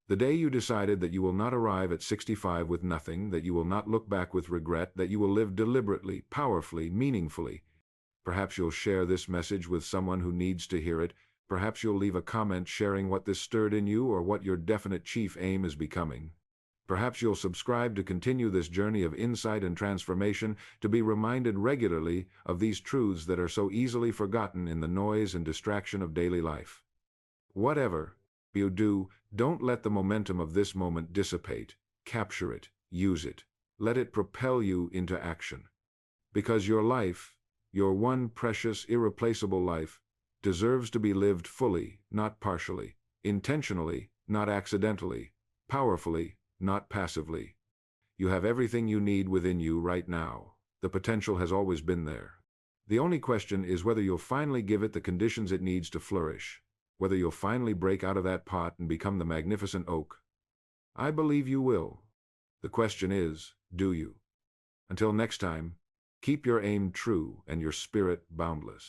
The day you decided that you will not arrive at 65 with nothing, that you will not look back with regret, that you will live deliberately, powerfully, meaningfully. Perhaps you'll share this message with someone who needs to hear it. Perhaps you'll leave a comment sharing what this stirred in you or what your definite chief aim is becoming. Perhaps you'll subscribe to continue this journey of insight and transformation, to be reminded regularly of these truths that are so easily forgotten in the noise and distraction of daily life. Whatever you do, don't let the momentum of this moment dissipate. Capture it, use it, let it propel you into action. Because your life, your one precious, irreplaceable life, deserves to be lived fully, not partially, intentionally, not accidentally, powerfully, not passively. You have everything you need within you right now. The potential has always been there. The only question is whether you'll finally give it the conditions it needs to flourish, whether you'll finally break out of that pot and become the magnificent oak. I believe you will. The question is, do you? Until next time, keep your aim true and your spirit boundless.